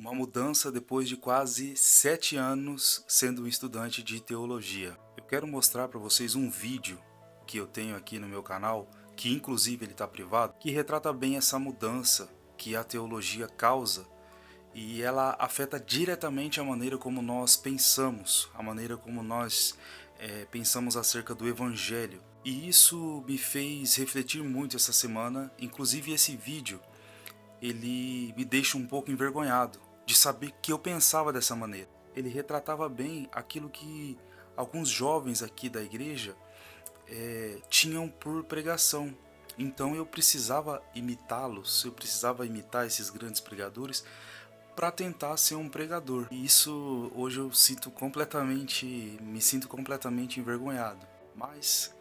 Uma mudança depois de quase 7 anos sendo um estudante de teologia. Eu quero mostrar para vocês um vídeo que eu tenho aqui no meu canal, que inclusive ele está privado, que retrata bem essa mudança que a teologia causa e ela afeta diretamente a maneira como nós pensamos, a maneira como nós pensamos acerca do Evangelho. E isso me fez refletir muito essa semana, inclusive esse vídeo ele me deixa um pouco envergonhado de saber que eu pensava dessa maneira. Ele retratava bem aquilo que alguns jovens aqui da igreja tinham por pregação. Então eu precisava imitá-los, eu precisava imitar esses grandes pregadores para tentar ser um pregador. E isso hoje eu me sinto completamente envergonhado. Mas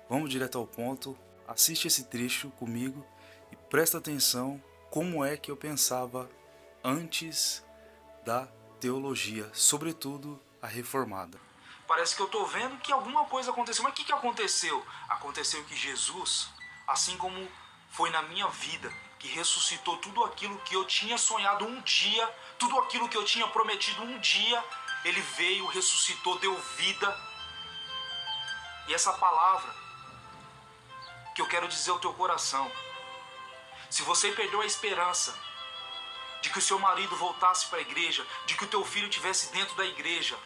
vamos direto ao ponto, assiste esse trecho comigo e presta atenção como é que eu pensava antes da teologia, sobretudo a reformada. Parece que eu estou vendo que alguma coisa aconteceu. Mas o que aconteceu? Aconteceu que Jesus, assim como foi na minha vida, que ressuscitou tudo aquilo que eu tinha sonhado um dia, tudo aquilo que eu tinha prometido um dia, Ele veio, ressuscitou, deu vida. E essa palavra que eu quero dizer ao teu coração: se você perdeu a esperança de que o seu marido voltasse para a igreja, de que o teu filho estivesse dentro da igreja,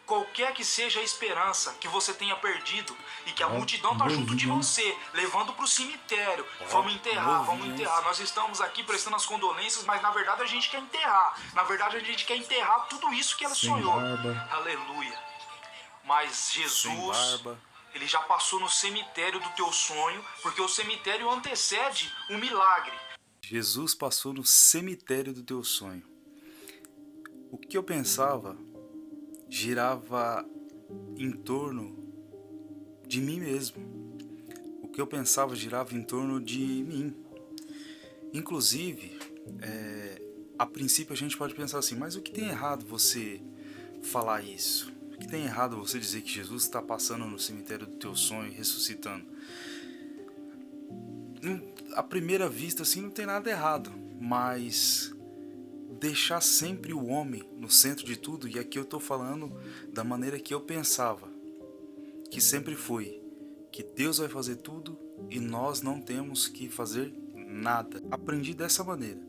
qualquer que seja a esperança que você tenha perdido e que a multidão está junto de você, levando para o cemitério, vamos enterrar, vamos enterrar. Nós estamos aqui prestando as condolências, mas na verdade a gente quer enterrar. Na verdade a gente quer enterrar tudo isso que ela sonhou. Aleluia. Mas Jesus, Ele já passou no cemitério do teu sonho, porque o cemitério antecede um milagre. Jesus passou no cemitério do teu sonho. O que eu pensava girava em torno de mim mesmo. O que eu pensava girava em torno de mim. Inclusive, a princípio a gente pode pensar assim, mas o que tem errado você falar isso? O que tem errado você dizer que Jesus está passando no cemitério do teu sonho e ressuscitando? À primeira vista assim não tem nada errado, mas deixar sempre o homem no centro de tudo, e aqui eu estou falando da maneira que eu pensava, que sempre foi, que Deus vai fazer tudo e nós não temos que fazer nada. Aprendi dessa maneira,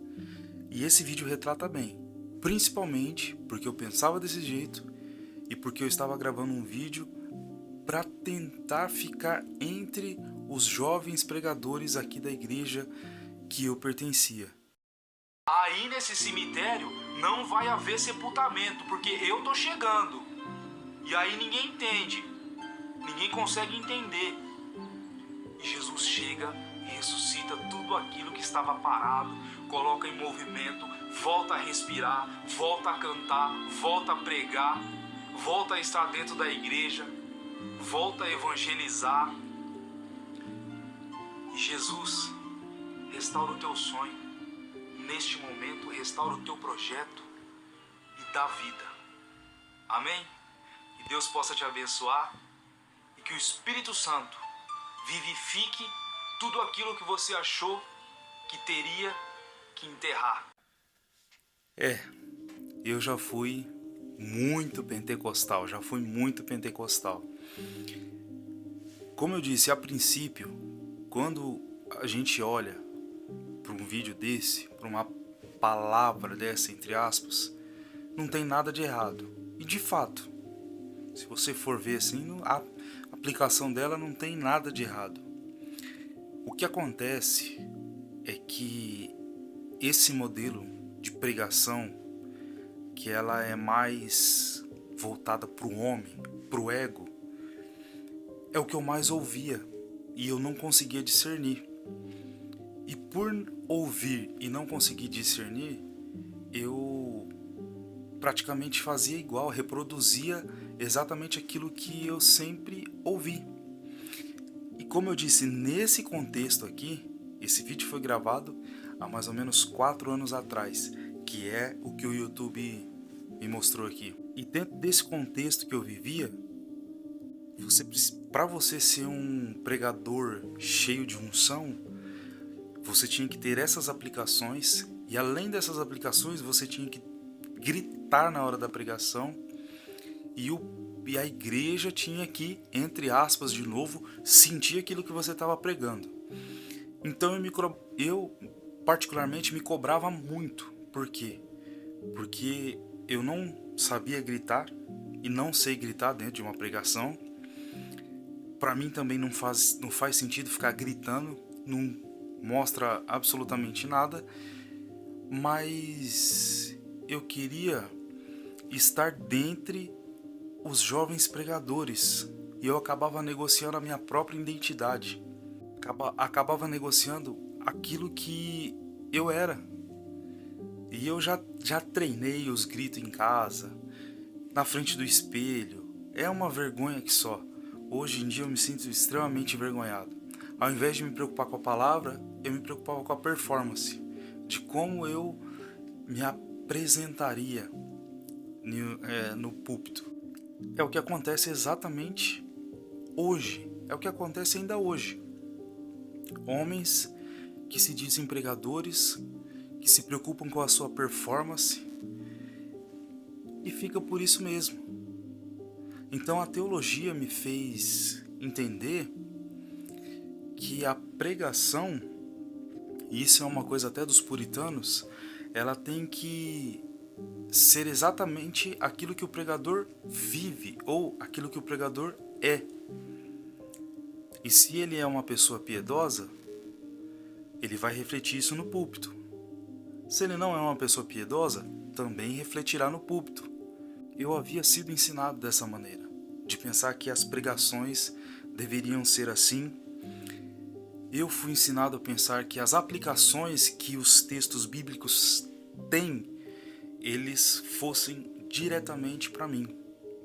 e esse vídeo retrata bem, principalmente porque eu pensava desse jeito e porque eu estava gravando um vídeo para tentar ficar entre os jovens pregadores aqui da igreja que eu pertencia. Aí nesse cemitério não vai haver sepultamento, porque eu tô chegando. E aí ninguém entende, ninguém consegue entender. E Jesus chega e ressuscita tudo aquilo que estava parado, coloca em movimento, volta a respirar, volta a cantar, volta a pregar, volta a estar dentro da igreja, volta a evangelizar. E Jesus restaura o teu sonho. Neste momento, restaura o teu projeto e dá vida. Amém? Que Deus possa te abençoar e que o Espírito Santo vivifique tudo aquilo que você achou que teria que enterrar. Eu já fui muito pentecostal, Como eu disse, a princípio, quando a gente olha para um vídeo desse, para uma palavra dessa, entre aspas, não tem nada de errado. E de fato, se você for ver assim, a aplicação dela não tem nada de errado. O que acontece é que esse modelo de pregação, que ela é mais voltada para o homem, para o ego, é o que eu mais ouvia e eu não conseguia discernir. E por ouvir e não conseguir discernir, eu praticamente fazia igual, reproduzia exatamente aquilo que eu sempre ouvi. E como eu disse, nesse contexto aqui, esse vídeo foi gravado há mais ou menos 4 anos atrás, que é o que o YouTube me mostrou aqui. E dentro desse contexto que eu vivia, para você ser um pregador cheio de unção, você tinha que ter essas aplicações E além dessas aplicações, você tinha que gritar na hora da pregação e a igreja tinha que, entre aspas, de novo, sentir aquilo que você estava pregando. Então eu particularmente me cobrava muito. Por quê? Porque eu não sabia gritar e não sei gritar dentro de uma pregação. Para mim também não faz sentido ficar gritando, não mostra absolutamente nada, mas eu queria estar dentre os jovens pregadores e eu acabava negociando a minha própria identidade, acabava negociando aquilo que eu era. E eu já treinei os gritos em casa, na frente do espelho. É uma vergonha que só. Hoje em dia eu me sinto extremamente envergonhado. Ao invés de me preocupar com a palavra, eu me preocupava com a performance, de como eu me apresentaria no púlpito. É o que acontece exatamente hoje. É o que acontece ainda hoje. Homens que se dizem pregadores, que se preocupam com a sua performance e fica por isso mesmo. Então a teologia me fez entender que a pregação, e isso é uma coisa até dos puritanos, ela tem que ser exatamente aquilo que o pregador vive ou aquilo que o pregador é. E se ele é uma pessoa piedosa, ele vai refletir isso no púlpito. Se ele não é uma pessoa piedosa, também refletirá no púlpito. Eu havia sido ensinado dessa maneira, de pensar que as pregações deveriam ser assim. Eu fui ensinado a pensar que as aplicações que os textos bíblicos têm, eles fossem diretamente para mim.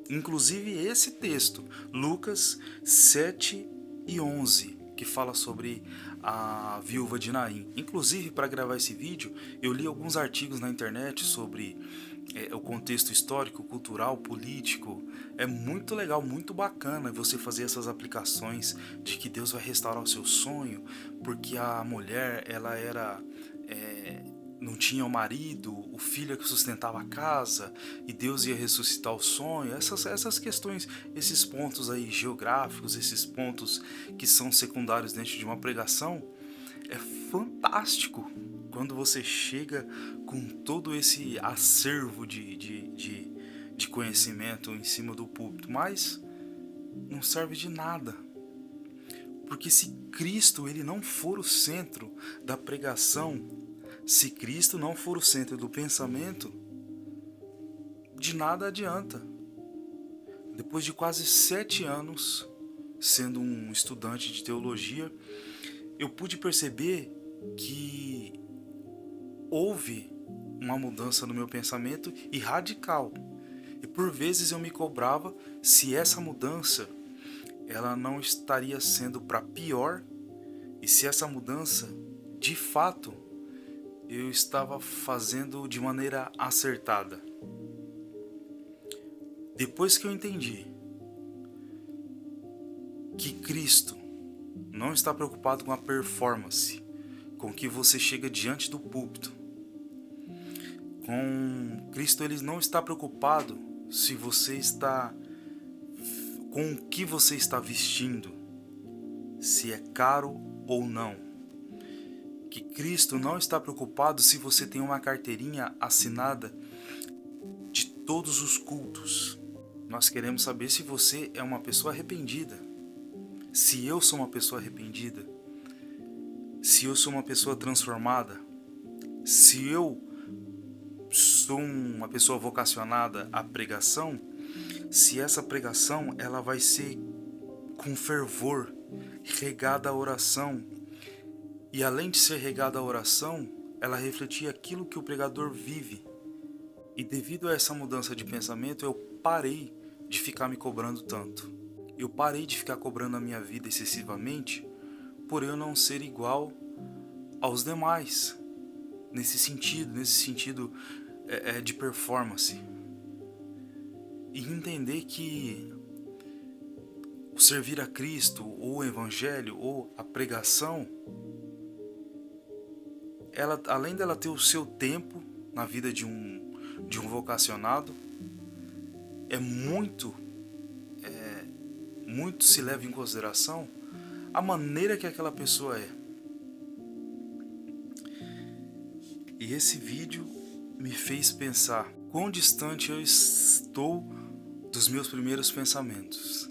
Inclusive esse texto, Lucas 7:11, que fala sobre a viúva de Naim. Inclusive, para gravar esse vídeo, eu li alguns artigos na internet sobre o contexto histórico, cultural, político. É muito legal, muito bacana você fazer essas aplicações de que Deus vai restaurar o seu sonho, porque a mulher, ela era... não tinha o marido, o filho que sustentava a casa, e Deus ia ressuscitar o sonho. Essas questões, esses pontos aí geográficos, esses pontos que são secundários dentro de uma pregação, é fantástico quando você chega com todo esse acervo de conhecimento em cima do púlpito, mas não serve de nada. Porque se Cristo ele não for o centro da pregação, se Cristo não for o centro do pensamento, de nada adianta. Depois de quase 7 anos sendo um estudante de teologia, eu pude perceber que houve uma mudança no meu pensamento e radical. E por vezes eu me cobrava se essa mudança ela não estaria sendo para pior e se essa mudança de fato eu estava fazendo de maneira acertada. Depois que eu entendi que Cristo não está preocupado com a performance, com que você chega diante do púlpito, com Cristo ele não está preocupado se você está com o que você está vestindo, se é caro ou não. Que Cristo não está preocupado se você tem uma carteirinha assinada de todos os cultos. Nós queremos saber se você é uma pessoa arrependida. Se eu sou uma pessoa arrependida. Se eu sou uma pessoa transformada. Se eu sou uma pessoa vocacionada à pregação. Se essa pregação ela vai ser com fervor, regada a oração. E além de ser regada a oração, ela refletia aquilo que o pregador vive. E devido a essa mudança de pensamento, eu parei de ficar me cobrando tanto. Eu parei de ficar cobrando a minha vida excessivamente por eu não ser igual aos demais. Nesse sentido de performance. E entender que o servir a Cristo, ou o Evangelho, ou a pregação, ela, além dela ter o seu tempo na vida de um vocacionado, muito se leva em consideração a maneira que aquela pessoa é. E esse vídeo me fez pensar quão distante eu estou dos meus primeiros pensamentos.